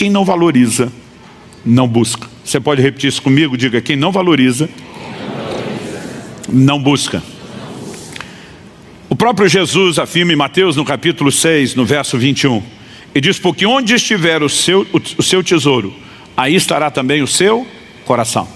quem não valoriza, não busca. Você pode repetir isso comigo? Diga: quem não valoriza, não busca. O próprio Jesus afirma em Mateus, no capítulo 6, no verso 21, e diz: porque onde estiver o seu tesouro, aí estará também o seu coração.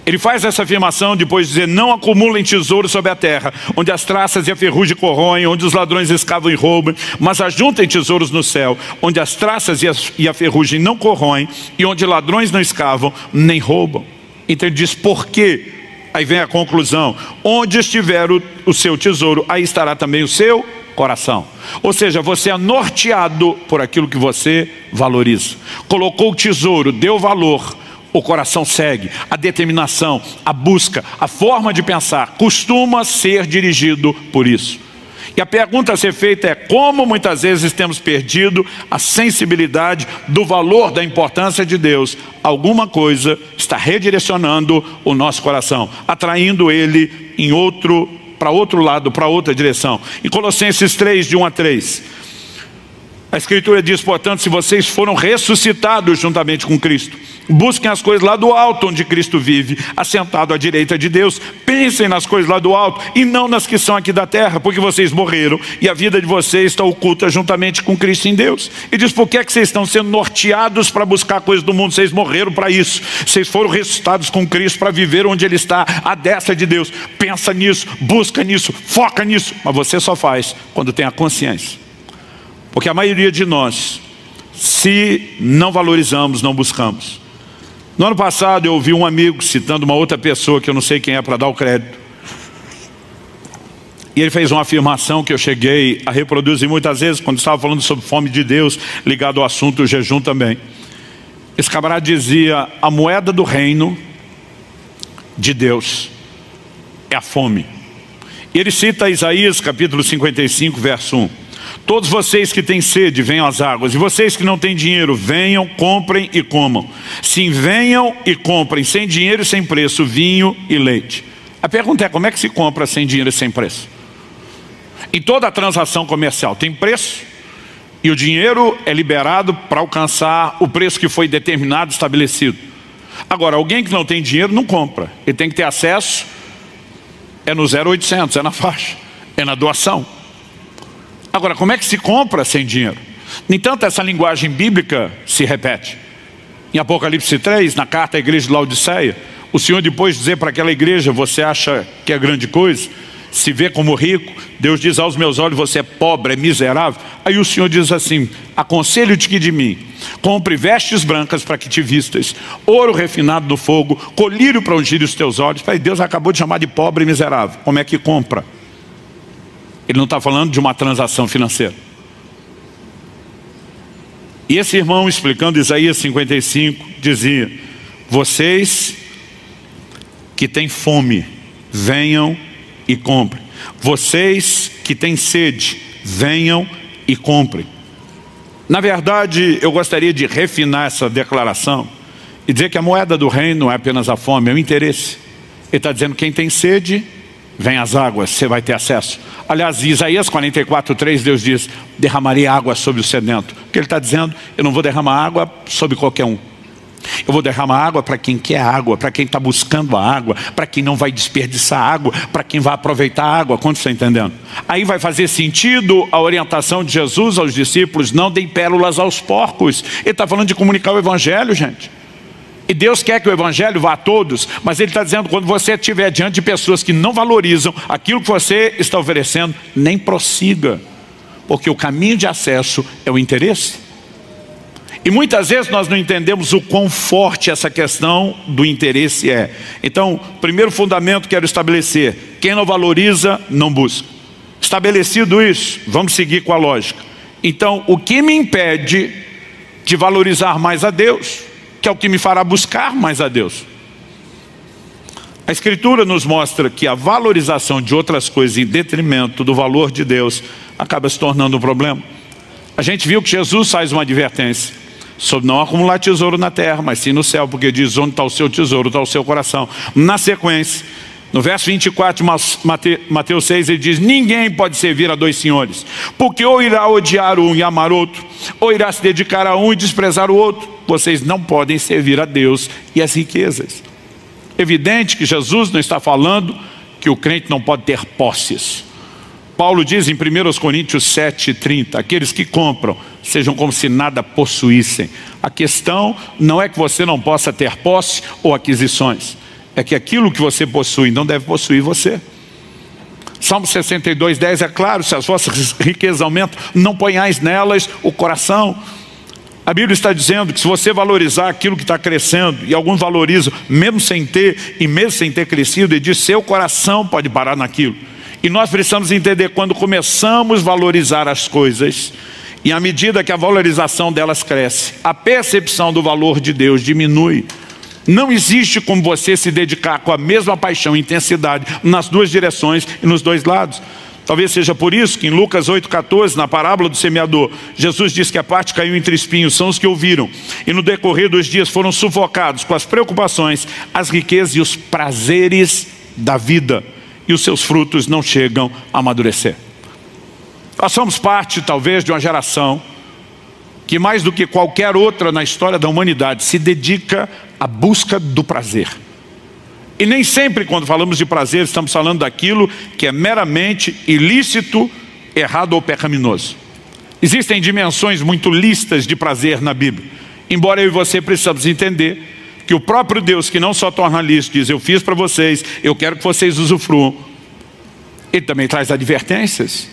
Ele faz essa afirmação depois de dizer: não acumulem tesouro sobre a terra, onde as traças e a ferrugem corroem, onde os ladrões escavam e roubam, mas ajuntem tesouros no céu, onde as traças e a ferrugem não corroem, e onde ladrões não escavam nem roubam. Então ele diz: por quê? Aí vem a conclusão: onde estiver o seu tesouro, aí estará também o seu coração. Ou seja, você é norteado por aquilo que você valoriza. Colocou o tesouro, deu valor, o coração segue. A determinação, a busca, a forma de pensar costuma ser dirigido por isso. E a pergunta a ser feita é: como muitas vezes temos perdido a sensibilidade do valor, da importância de Deus? Alguma coisa está redirecionando o nosso coração, atraindo ele para outro lado, para outra direção. Em Colossenses 3, de 1 a 3, a Escritura diz: portanto, se vocês foram ressuscitados juntamente com Cristo, busquem as coisas lá do alto, onde Cristo vive, assentado à direita de Deus. Pensem nas coisas lá do alto e não nas que são aqui da terra, porque vocês morreram e a vida de vocês está oculta juntamente com Cristo em Deus. E diz: por que é que vocês estão sendo norteados para buscar coisas do mundo? Vocês morreram para isso. Vocês foram ressuscitados com Cristo para viver onde Ele está, à destra de Deus. Pensa nisso, busca nisso, foca nisso. Mas você só faz quando tem a consciência. Porque a maioria de nós, se não valorizamos, não buscamos. No ano passado eu ouvi um amigo citando uma outra pessoa que eu não sei quem é para dar o crédito. E ele fez uma afirmação que eu cheguei a reproduzir muitas vezes quando estava falando sobre fome de Deus, ligado ao assunto do jejum também. Esse camarada dizia: a moeda do reino de Deus é a fome. E ele cita Isaías capítulo 55, verso 1. Todos vocês que têm sede, venham às águas. E vocês que não têm dinheiro, venham, comprem e comam. Sim, venham e comprem, sem dinheiro e sem preço, vinho e leite. A pergunta é: como é que se compra sem dinheiro e sem preço? Em toda a transação comercial tem preço, e o dinheiro é liberado para alcançar o preço que foi determinado, estabelecido. Agora, alguém que não tem dinheiro não compra. Ele tem que ter acesso, é no 0800, é na faixa, é na doação. Agora, como é que se compra sem dinheiro? No entanto, essa linguagem bíblica se repete. Em Apocalipse 3, na carta à igreja de Laodiceia, o Senhor, depois de dizer para aquela igreja: você acha que é grande coisa? Se vê como rico? Deus diz: aos meus olhos você é pobre, é miserável. Aí o Senhor diz assim: aconselho-te que de mim compre vestes brancas para que te vistas, ouro refinado no fogo, colírio para ungir os teus olhos. Aí Deus acabou de chamar de pobre e miserável. Como é que compra? Ele não está falando de uma transação financeira. E esse irmão, explicando Isaías 55, dizia: vocês que têm fome, venham e comprem. Vocês que têm sede, venham e comprem. Na verdade, eu gostaria de refinar essa declaração e dizer que a moeda do reino não é apenas a fome, é o interesse. Ele está dizendo: quem tem sede, vem às águas, você vai ter acesso. Aliás, em Isaías 44, 3, Deus diz: derramarei água sobre o sedento. O que ele está dizendo? Eu não vou derramar água sobre qualquer um. Eu vou derramar água para quem quer água, para quem está buscando a água, para quem não vai desperdiçar água, para quem vai aproveitar a água. Quanto está entendendo? Aí vai fazer sentido a orientação de Jesus aos discípulos: não deem pérolas aos porcos. Ele está falando de comunicar o evangelho, gente. E Deus quer que o evangelho vá a todos, mas Ele está dizendo: quando você estiver diante de pessoas que não valorizam aquilo que você está oferecendo, nem prossiga, porque o caminho de acesso é o interesse. E muitas vezes nós não entendemos o quão forte essa questão do interesse é. Então, primeiro fundamento que quero estabelecer: quem não valoriza, não busca. Estabelecido isso, vamos seguir com a lógica. Então, o que me impede de valorizar mais a Deus, que é o que me fará buscar mais a Deus? A Escritura nos mostra que a valorização de outras coisas em detrimento do valor de Deus acaba se tornando um problema. A gente viu que Jesus faz uma advertência sobre não acumular tesouro na terra, mas sim no céu, porque diz: onde está o seu tesouro, está o seu coração. Na sequência, No verso 24 de Mateus 6, ele diz: ninguém pode servir a dois senhores, porque ou irá odiar um e amar outro, ou irá se dedicar a um e desprezar o outro. Vocês não podem servir a Deus e as riquezas. Evidente que Jesus não está falando que o crente não pode ter posses. Paulo diz em 1 Coríntios 7,30, aqueles que compram, sejam como se nada possuíssem. A questão não é que você não possa ter posse ou aquisições, é que aquilo que você possui não deve possuir você. Salmo 62:10 é claro: se as vossas riquezas aumentam, não ponhais nelas o coração. A Bíblia está dizendo que se você valorizar aquilo que está crescendo, e alguns valorizam mesmo sem ter, e mesmo sem ter crescido, e diz, seu coração pode parar naquilo. E nós precisamos entender, quando começamos a valorizar as coisas, e à medida que a valorização delas cresce, a percepção do valor de Deus diminui. Não existe como você se dedicar com a mesma paixão e intensidade nas duas direções e nos dois lados. Talvez seja por isso que em Lucas 8,14, na parábola do semeador, Jesus diz que a parte caiu entre espinhos, são os que ouviram, e no decorrer dos dias foram sufocados com as preocupações, as riquezas e os prazeres da vida, e os seus frutos não chegam a amadurecer. Nós somos parte, talvez, de uma geração que mais do que qualquer outra na história da humanidade se dedica à busca do prazer. E nem sempre, quando falamos de prazer, estamos falando daquilo que é meramente ilícito, errado ou pecaminoso. Existem dimensões muito lícitas de prazer na Bíblia. Embora eu e você precisamos entender que o próprio Deus, que não só torna lícito, diz, eu fiz para vocês, eu quero que vocês usufruam. Ele também traz advertências,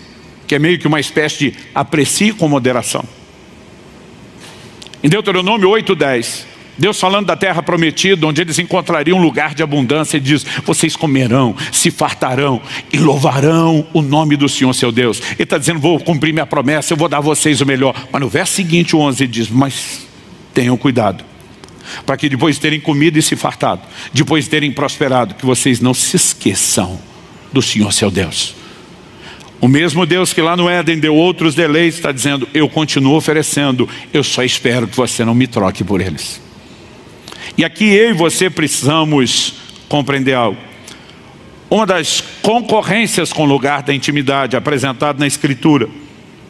que é meio que uma espécie de aprecie com moderação. Em Deuteronômio 8:10, Deus falando da terra prometida, onde eles encontrariam um lugar de abundância, Ele diz, vocês comerão, se fartarão e louvarão o nome do Senhor seu Deus. Ele está dizendo, vou cumprir minha promessa, eu vou dar a vocês o melhor. Mas no verso seguinte, o 11, ele diz, mas tenham cuidado, para que depois de terem comido e se fartado, depois de terem prosperado, que vocês não se esqueçam do Senhor seu Deus. O mesmo Deus que lá no Éden deu outros deleites, está dizendo, eu continuo oferecendo, eu só espero que você não me troque por eles. E aqui eu e você precisamos compreender algo. Uma das concorrências com o lugar da intimidade apresentado na Escritura,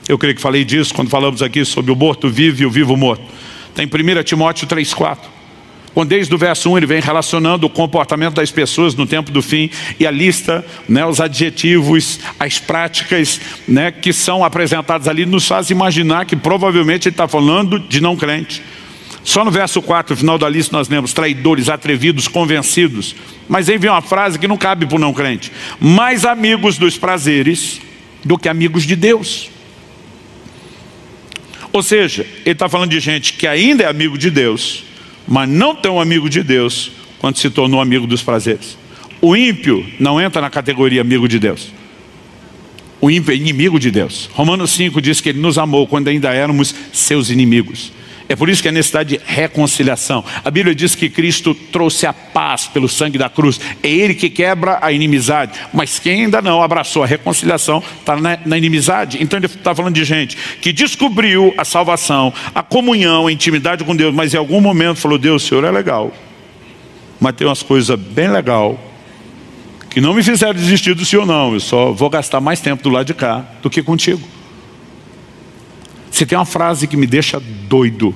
eu creio que falei disso quando falamos aqui sobre o morto vivo e o vivo morto. Tem 1 Timóteo 3,4. Quando desde o verso 1 ele vem relacionando o comportamento das pessoas no tempo do fim, e a lista, os adjetivos, as práticas que são apresentadas ali, nos faz imaginar que provavelmente ele está falando de não crente. Só no verso 4, no final da lista, nós lemos traidores, atrevidos, convencidos. Mas aí vem uma frase que não cabe para o não crente: mais amigos dos prazeres do que amigos de Deus. Ou seja, ele está falando de gente que ainda é amigo de Deus, mas não tão amigo de Deus quando se tornou amigo dos prazeres. O ímpio não entra na categoria amigo de Deus. O ímpio é inimigo de Deus. Romanos 5 diz que Ele nos amou quando ainda éramos seus inimigos. É por isso que é necessidade de reconciliação. A Bíblia diz que Cristo trouxe a paz pelo sangue da cruz. É Ele que quebra a inimizade. Mas quem ainda não abraçou a reconciliação está na inimizade. Então ele está falando de gente que descobriu a salvação, a comunhão, a intimidade com Deus, mas em algum momento falou, Deus, o Senhor é legal, mas tem umas coisas bem legais que não me fizeram desistir do Senhor não. Eu só vou gastar mais tempo do lado de cá do que contigo. Se tem uma frase que me deixa doido,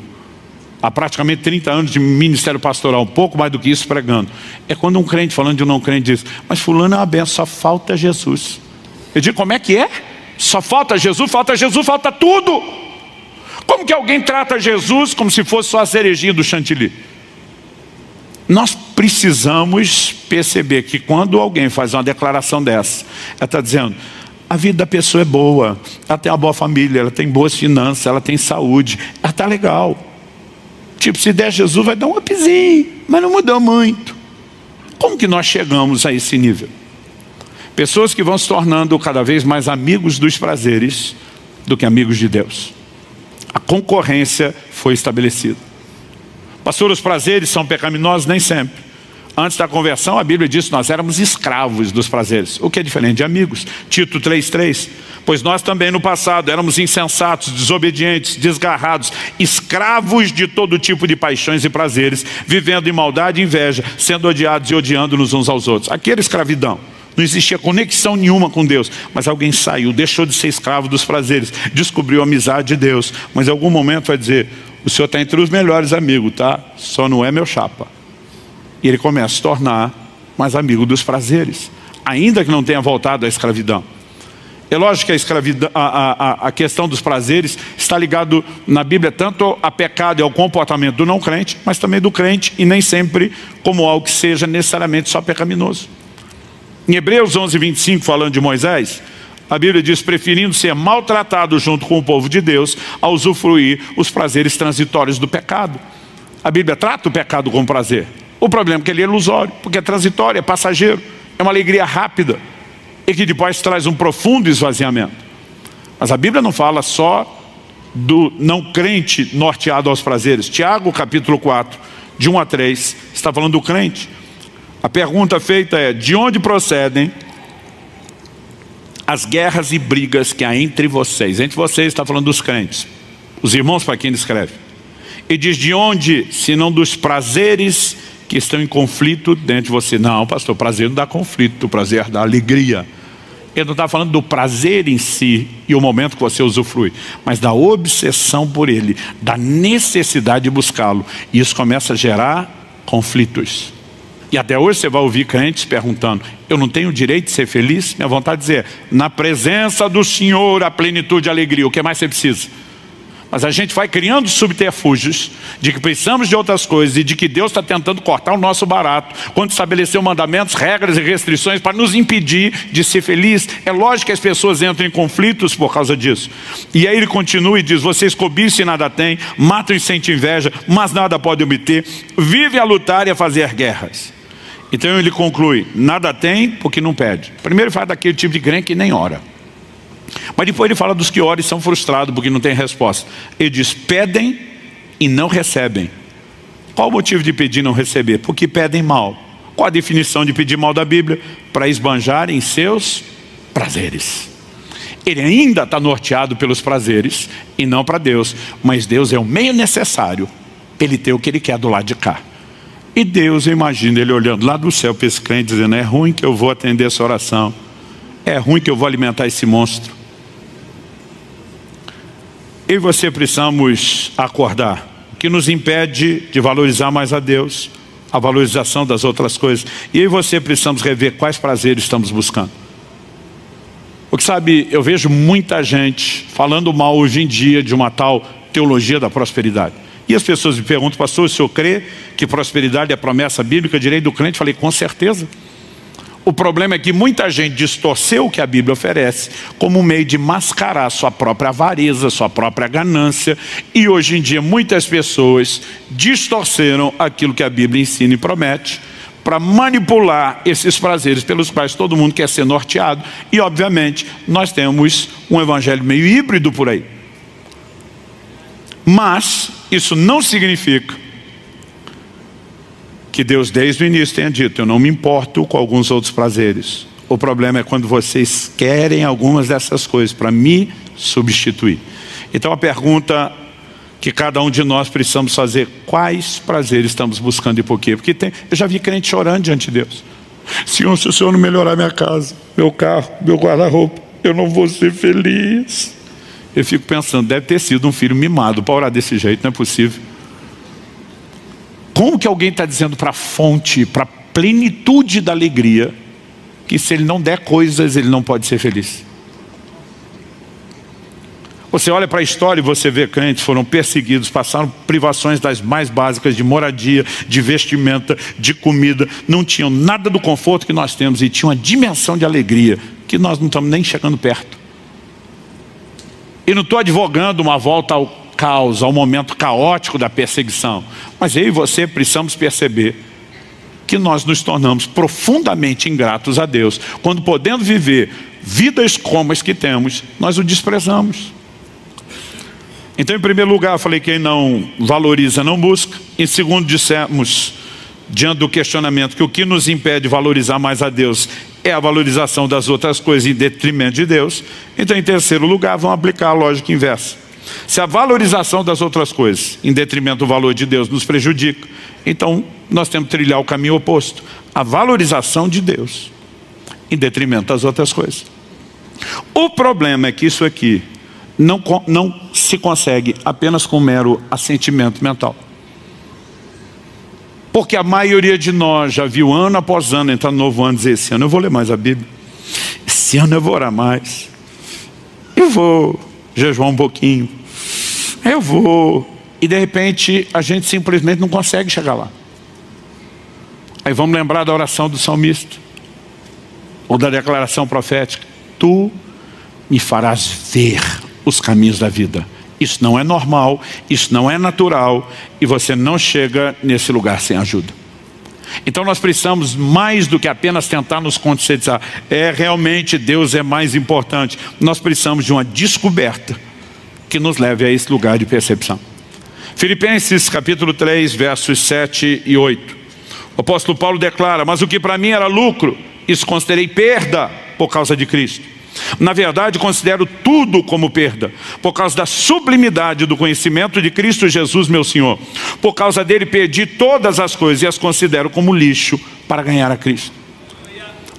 há praticamente 30 anos de ministério pastoral, um pouco mais do que isso pregando, é quando um crente falando de um não crente diz, mas fulano é uma benção, só falta Jesus. Eu digo, como é que é? Só falta Jesus, falta tudo. Como que alguém trata Jesus como se fosse só a cerejinha do chantilly? Nós precisamos perceber que quando alguém faz uma declaração dessa, ela está dizendo, a vida da pessoa é boa, ela tem uma boa família, ela tem boas finanças, ela tem saúde, ela está legal. Tipo, se der Jesus vai dar um upzinho, mas não mudou muito. Como que nós chegamos a esse nível? Pessoas que vão se tornando cada vez mais amigos dos prazeres do que amigos de Deus. A concorrência foi estabelecida. Pastor, os prazeres são pecaminosos? Nem sempre. Antes da conversão, a Bíblia diz que nós éramos escravos dos prazeres, o que é diferente de amigos. Tito 3,3. Pois nós também no passado éramos insensatos, desobedientes, desgarrados, escravos de todo tipo de paixões e prazeres, vivendo em maldade e inveja, sendo odiados e odiando-nos uns aos outros. Aqui era escravidão. Não existia conexão nenhuma com Deus. Mas alguém saiu, deixou de ser escravo dos prazeres, descobriu a amizade de Deus. Mas em algum momento vai dizer, o senhor está entre os melhores amigos, tá? Só não é meu chapa. E ele começa a se tornar mais amigo dos prazeres, ainda que não tenha voltado à escravidão. É lógico que a escravidão, a questão dos prazeres está ligado na Bíblia tanto a pecado e ao comportamento do não crente, mas também do crente, e nem sempre como algo que seja necessariamente só pecaminoso. Em Hebreus 11:25, falando de Moisés, a Bíblia diz, preferindo ser maltratado junto com o povo de Deus, a usufruir os prazeres transitórios do pecado. A Bíblia trata o pecado como prazer. O problema é que ele é ilusório, porque é transitório, é passageiro, é uma alegria rápida, e que depois traz um profundo esvaziamento. Mas a Bíblia não fala só do não crente norteado aos prazeres. Tiago, capítulo 4, de 1 a 3, está falando do crente. A pergunta feita é, de onde procedem as guerras e brigas que há entre vocês? Entre vocês está falando dos crentes, os irmãos para quem ele escreve. E diz, de onde, se não dos prazeres que estão em conflito dentro de você? Não, pastor, prazer não dá conflito, o prazer dá alegria. Ele não está falando do prazer em si e o momento que você usufrui, mas da obsessão por ele, da necessidade de buscá-lo. E isso começa a gerar conflitos. E até hoje você vai ouvir crentes perguntando, eu não tenho o direito de ser feliz? Minha vontade de dizer, na presença do Senhor a plenitude e a alegria, o que mais você precisa? Mas a gente vai criando subterfúgios de que precisamos de outras coisas e de que Deus está tentando cortar o nosso barato quando estabeleceu mandamentos, regras e restrições para nos impedir de ser feliz. É lógico que as pessoas entram em conflitos por causa disso. E aí ele continua e diz, vocês cobiçam e nada têm, matam e sentem inveja, mas nada podem obter, vivem a lutar e a fazer guerras. Então ele conclui, nada tem porque não pede. Primeiro ele fala daquele tipo de crente que nem ora. Mas depois ele fala dos que oram e são frustrados porque não tem resposta. Ele diz, pedem e não recebem. Qual o motivo de pedir e não receber? Porque pedem mal. Qual a definição de pedir mal da Bíblia? Para esbanjar em seus prazeres. Ele ainda está norteado pelos prazeres e não para Deus. Mas Deus é o meio necessário para ele ter o que ele quer do lado de cá. E Deus, eu imagino ele olhando lá do céu para esse crente dizendo, é ruim que eu vou atender essa oração. É ruim que eu vou alimentar esse monstro. Eu e você precisamos acordar. O que nos impede de valorizar mais a Deus, a valorização das outras coisas. E eu e você precisamos rever quais prazeres estamos buscando. Porque sabe, eu vejo muita gente falando mal hoje em dia de uma tal teologia da prosperidade. E as pessoas me perguntam, pastor, o senhor crê que prosperidade é promessa bíblica, direito do crente? Eu falei, com certeza. O problema é que muita gente distorceu o que a Bíblia oferece como um meio de mascarar sua própria avareza, sua própria ganância. E hoje em dia muitas pessoas distorceram aquilo que a Bíblia ensina e promete para manipular esses prazeres pelos quais todo mundo quer ser norteado. E obviamente nós temos um evangelho meio híbrido por aí. Mas isso não significa que Deus desde o início tenha dito, eu não me importo com alguns outros prazeres. O problema é quando vocês querem algumas dessas coisas para me substituir. Então a pergunta que cada um de nós precisamos fazer, quais prazeres estamos buscando e por quê? Porque eu já vi crente chorando diante de Deus. Senhor, se o Senhor não melhorar minha casa, meu carro, meu guarda-roupa, eu não vou ser feliz. Eu fico pensando, deve ter sido um filho mimado para orar desse jeito, não é possível. Como que alguém está dizendo para a fonte, para a plenitude da alegria, que se ele não der coisas, ele não pode ser feliz? Você olha para a história e você vê crentes foram perseguidos, passaram privações das mais básicas de moradia, de vestimenta, de comida. Não tinham nada do conforto que nós temos e tinham uma dimensão de alegria que nós não estamos nem chegando perto. E não estou advogando uma volta ao caos, ao momento caótico da perseguição. Mas eu e você precisamos perceber que nós nos tornamos profundamente ingratos a Deus quando, podendo viver vidas como as que temos, nós o desprezamos. Então, em primeiro lugar, eu falei, quem não valoriza não busca. Em segundo, dissemos diante do questionamento que o que nos impede de valorizar mais a Deus é a valorização das outras coisas em detrimento de Deus, então em terceiro lugar vamos aplicar a lógica inversa. Se a valorização das outras coisas em detrimento do valor de Deus nos prejudica, então nós temos que trilhar o caminho oposto, a valorização de Deus em detrimento das outras coisas. O problema é que isso aqui não se consegue apenas com mero assentimento mental. Porque a maioria de nós já viu ano após ano entrar no novo ano e dizer: esse ano eu vou ler mais a Bíblia, esse ano eu vou orar mais, eu vou jejuar um pouquinho, eu vou... E de repente a gente simplesmente não consegue chegar lá. Aí vamos lembrar da oração do salmista, ou da declaração profética: tu me farás ver os caminhos da vida. Isso não é normal, isso não é natural, e você não chega nesse lugar sem ajuda. Então nós precisamos mais do que apenas tentar nos conscientizar. Realmente Deus é mais importante. Nós precisamos de uma descoberta que nos leve a esse lugar de percepção. Filipenses capítulo 3, versos 7 e 8. O apóstolo Paulo declara: mas o que para mim era lucro, isso considerei perda por causa de Cristo. Na verdade, considero tudo como perda, por causa da sublimidade do conhecimento de Cristo Jesus, meu Senhor. Por causa dele perdi todas as coisas e as considero como lixo para ganhar a Cristo.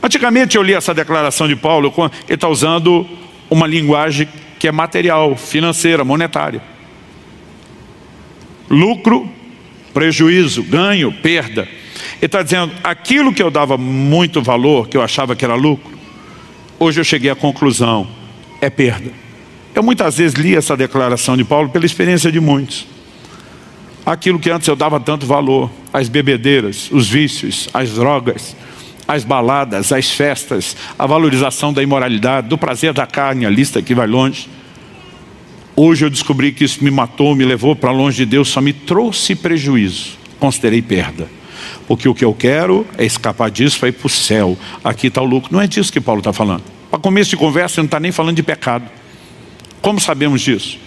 Antigamente eu li essa declaração de Paulo, ele está usando uma linguagem que é material, financeira, monetária. Lucro, prejuízo, ganho, perda. Ele está dizendo: aquilo que eu dava muito valor, que eu achava que era lucro, hoje eu cheguei à conclusão, é perda. Eu muitas vezes li essa declaração de Paulo pela experiência de muitos. Aquilo que antes eu dava tanto valor, as bebedeiras, os vícios, as drogas, as baladas, as festas, a valorização da imoralidade, do prazer da carne, a lista que vai longe. Hoje eu descobri que isso me matou, me levou para longe de Deus, só me trouxe prejuízo. Considerei perda. Porque o que eu quero é escapar disso, para ir para o céu. Aqui está o lucro. Não é disso que Paulo está falando. Para começo de conversa, ele não está nem falando de pecado. Como sabemos disso?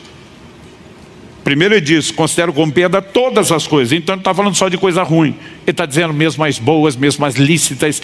Primeiro ele diz: considero como perda todas as coisas. Então ele está falando só de coisa ruim. Ele está dizendo mesmo as boas, mesmo as lícitas.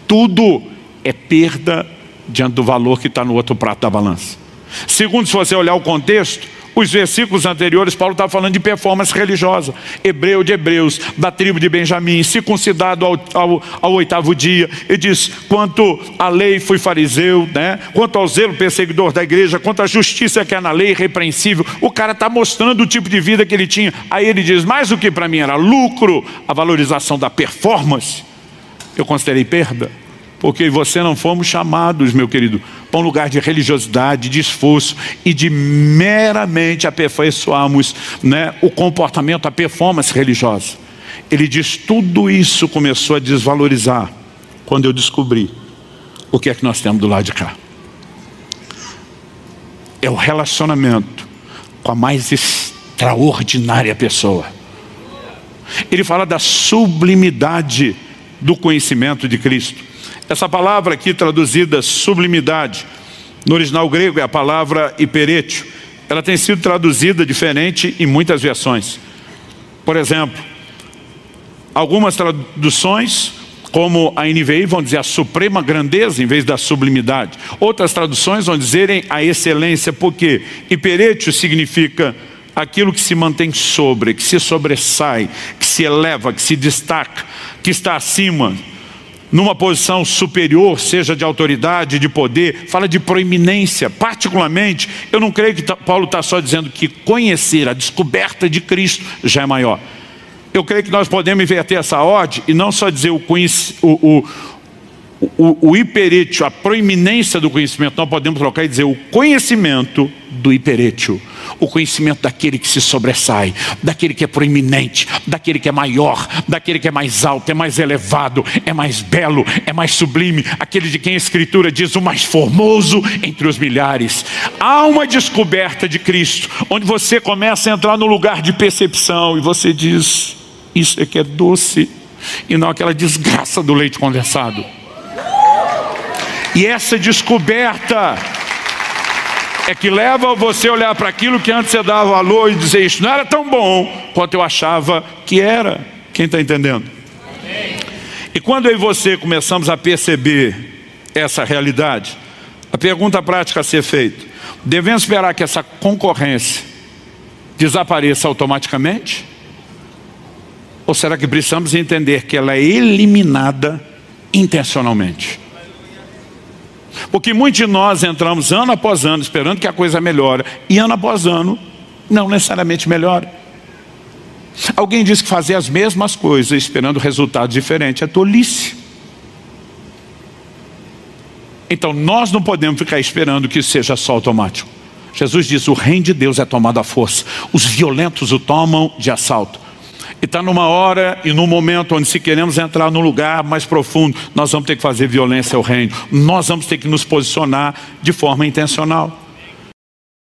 Tudo é perda diante do valor que está no outro prato da balança. Segundo, se você olhar o contexto, os versículos anteriores, Paulo está falando de performance religiosa. Hebreu de hebreus, da tribo de Benjamim, circuncidado ao 8º dia. Ele diz: quanto à lei fui fariseu, né? Quanto ao zelo perseguidor da igreja, quanto à justiça que é na lei irrepreensível. O cara está mostrando o tipo de vida que ele tinha. Aí ele diz: mais o que para mim era lucro, a valorização da performance, eu considerei perda. Porque você não fomos chamados, meu querido, para um lugar de religiosidade, de esforço e de meramente aperfeiçoarmos, né, o comportamento, a performance religiosa. Ele diz: tudo isso começou a desvalorizar quando eu descobri o que é que nós temos do lado de cá. É o relacionamento com a mais extraordinária pessoa. Ele fala da sublimidade do conhecimento de Cristo. Essa palavra aqui traduzida sublimidade, no original grego é a palavra hiperétio. Ela tem sido traduzida diferente em muitas versões. Por exemplo, algumas traduções, como a NVI, vão dizer a suprema grandeza em vez da sublimidade. Outras traduções vão dizerem a excelência, porque hiperétio significa aquilo que se mantém sobre, que se sobressai, que se eleva, que se destaca, que está acima, numa posição superior, seja de autoridade, de poder. Fala de proeminência. Particularmente, eu não creio que Paulo está só dizendo que conhecer a descoberta de Cristo já é maior. Eu creio que nós podemos inverter essa ordem e não só dizer o hiperétio, a proeminência do conhecimento. Nós podemos trocar e dizer o conhecimento do hiperétio, o conhecimento daquele que se sobressai, daquele que é proeminente, daquele que é maior, daquele que é mais alto, é mais elevado, é mais belo, é mais sublime, aquele de quem a Escritura diz o mais formoso entre os milhares. Há uma descoberta de Cristo, onde você começa a entrar no lugar de percepção e você diz: isso aqui é doce, e não aquela desgraça do leite condensado. E essa descoberta é que leva você a olhar para aquilo que antes você dava valor e dizer: isso não era tão bom quanto eu achava que era. Quem está entendendo? E quando eu e você começamos a perceber essa realidade, a pergunta prática a ser feita: devemos esperar que essa concorrência desapareça automaticamente? Ou será que precisamos entender que ela é eliminada intencionalmente? Porque muitos de nós entramos ano após ano esperando que a coisa melhore, e ano após ano não necessariamente melhora. Alguém diz que fazer as mesmas coisas esperando resultados diferentes é tolice. Então nós não podemos ficar esperando que isso seja só automático. Jesus diz: o reino de Deus é tomado à força, os violentos o tomam de assalto. E está numa hora e num momento onde, se queremos entrar num lugar mais profundo, nós vamos ter que fazer violência ao reino. Nós vamos ter que nos posicionar de forma intencional.